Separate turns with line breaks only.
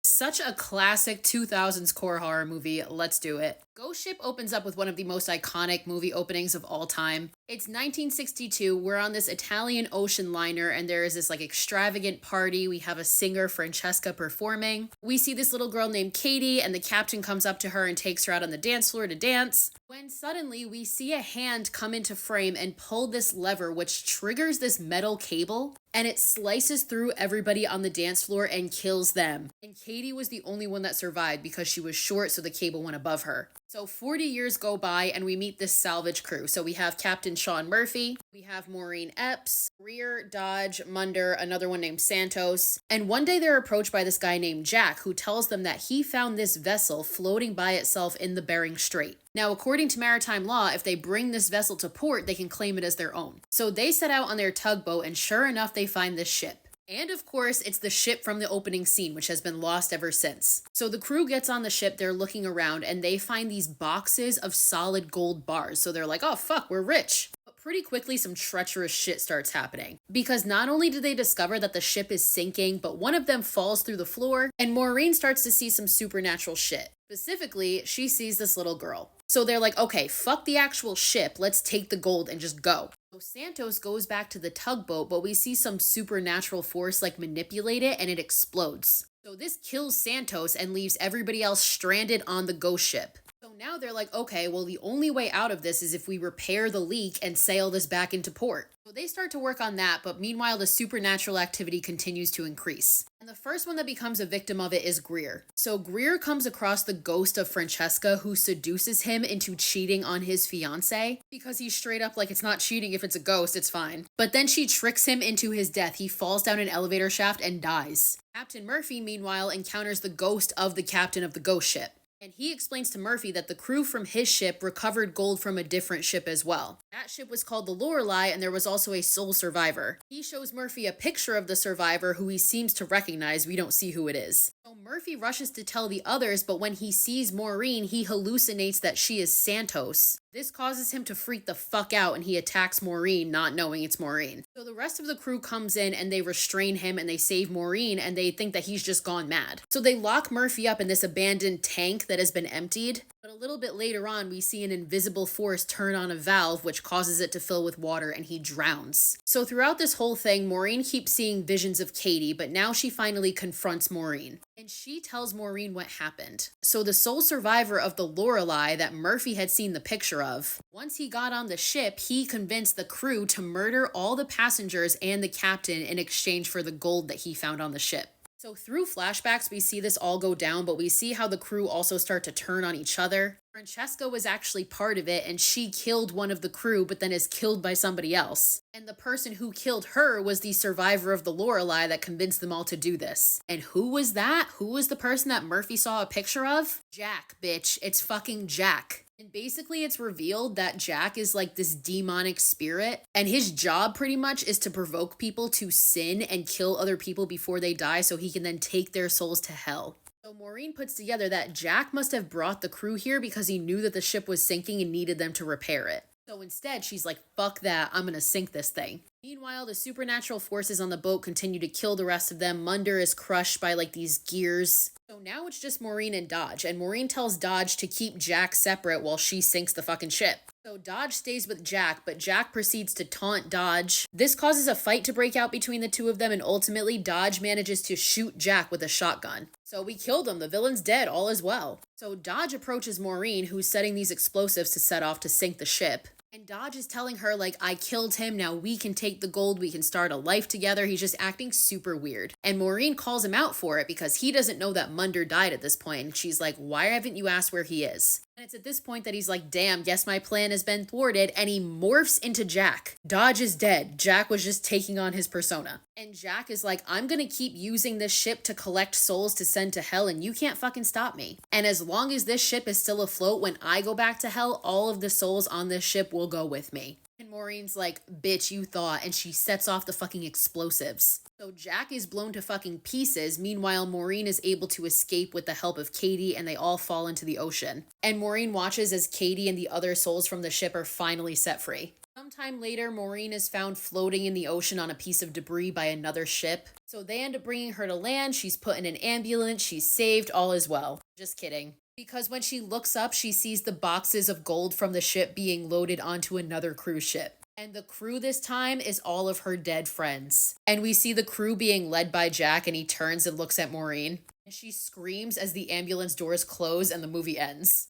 Such a classic 2000s core horror movie. Let's do it. Ghost Ship opens up with one of the most iconic movie openings of all time. It's 1962. We're on this Italian ocean liner, and there is this like extravagant party. We have a singer, Francesca, performing. We see this little girl named Katie, and the captain comes up to her and takes her out on the dance floor to dance. When suddenly we see a hand come into frame and pull this lever, which triggers this metal cable, and it slices through everybody on the dance floor and kills them. And Katie was the only one that survived because she was short, so the cable went above her. So 40 years go by and we meet this salvage crew. So we have Captain Sean Murphy, we have Maureen Epps, Greer, Dodge, Munder, another one named Santos. And one day they're approached by this guy named Jack, who tells them that he found this vessel floating by itself in the Bering Strait. Now, according to maritime law, if they bring this vessel to port, they can claim it as their own. So they set out on their tugboat, and sure enough, they find this ship. And of course, it's the ship from the opening scene, which has been lost ever since. So the crew gets on the ship, they're looking around, and they find these boxes of solid gold bars. So they're like, oh fuck, we're rich. But pretty quickly, some treacherous shit starts happening. Because not only do they discover that the ship is sinking, but one of them falls through the floor, and Maureen starts to see some supernatural shit. Specifically, she sees this little girl. So they're like, okay, fuck the actual ship, let's take the gold and just go. So Santos goes back to the tugboat, but we see some supernatural force like manipulate it and it explodes. So this kills Santos and leaves everybody else stranded on the ghost ship. So now they're like, okay, well, the only way out of this is if we repair the leak and sail this back into port. So they start to work on that, but meanwhile, the supernatural activity continues to increase. And the first one that becomes a victim of it is Greer. So Greer comes across the ghost of Francesca, who seduces him into cheating on his fiancée, because he's straight up like, it's not cheating if it's a ghost, it's fine. But then she tricks him into his death. He falls down an elevator shaft and dies. Captain Murphy, meanwhile, encounters the ghost of the captain of the ghost ship. And he explains to Murphy that the crew from his ship recovered gold from a different ship as well. That ship was called the Lorelei, and there was also a sole survivor. He shows Murphy a picture of the survivor who he seems to recognize. We don't see who it is. So Murphy rushes to tell the others, but when he sees Maureen, he hallucinates that she is Santos. This causes him to freak the fuck out, and he attacks Maureen, not knowing it's Maureen. So the rest of the crew comes in and they restrain him and they save Maureen, and they think that he's just gone mad. So they lock Murphy up in this abandoned tank that has been emptied. But a little bit later on, we see an invisible force turn on a valve, which causes it to fill with water, and he drowns. So throughout this whole thing, Maureen keeps seeing visions of Katie, but now she finally confronts Maureen. And she tells Maureen what happened. So the sole survivor of the Lorelei that Murphy had seen the picture of, once he got on the ship, he convinced the crew to murder all the passengers and the captain in exchange for the gold that he found on the ship. So through flashbacks, we see this all go down, but we see how the crew also start to turn on each other. Francesca was actually part of it, and she killed one of the crew, but then is killed by somebody else. And the person who killed her was the survivor of the Lorelei that convinced them all to do this. And who was that? Who was the person that Murphy saw a picture of? Jack, bitch. It's fucking Jack. And basically it's revealed that Jack is like this demonic spirit, and his job pretty much is to provoke people to sin and kill other people before they die so he can then take their souls to hell. So Maureen puts together that Jack must have brought the crew here because he knew that the ship was sinking and needed them to repair it. So instead, she's like, fuck that, I'm gonna sink this thing. Meanwhile, the supernatural forces on the boat continue to kill the rest of them. Munder is crushed by like these gears. So now it's just Maureen and Dodge, and Maureen tells Dodge to keep Jack separate while she sinks the fucking ship. So Dodge stays with Jack, but Jack proceeds to taunt Dodge. This causes a fight to break out between the two of them, and ultimately Dodge manages to shoot Jack with a shotgun. So we killed him, the villain's dead, all is well. So Dodge approaches Maureen, who's setting these explosives to set off to sink the ship. And Dodge is telling her, like, I killed him, now we can take the gold, we can start a life together. He's just acting super weird. And Maureen calls him out for it because he doesn't know that Munder died at this point. And she's like, why haven't you asked where he is? And it's at this point that he's like, damn, guess my plan has been thwarted, and he morphs into Jack. Dodge is dead. Jack was just taking on his persona. And Jack is like, I'm gonna keep using this ship to collect souls to send to hell, and you can't fucking stop me. And as long as this ship is still afloat, when I go back to hell, all of the souls on this ship will go with me. And Maureen's like, bitch, you thought, and she sets off the fucking explosives. So Jack is blown to fucking pieces. Meanwhile, Maureen is able to escape with the help of Katie, and they all fall into the ocean. And Maureen watches as Katie and the other souls from the ship are finally set free. Sometime later, Maureen is found floating in the ocean on a piece of debris by another ship. So they end up bringing her to land. She's put in an ambulance. She's saved. All is well. Just kidding. Because when she looks up, she sees the boxes of gold from the ship being loaded onto another cruise ship. And the crew this time is all of her dead friends. And we see the crew being led by Jack, and he turns and looks at Maureen. And she screams as the ambulance doors close and the movie ends.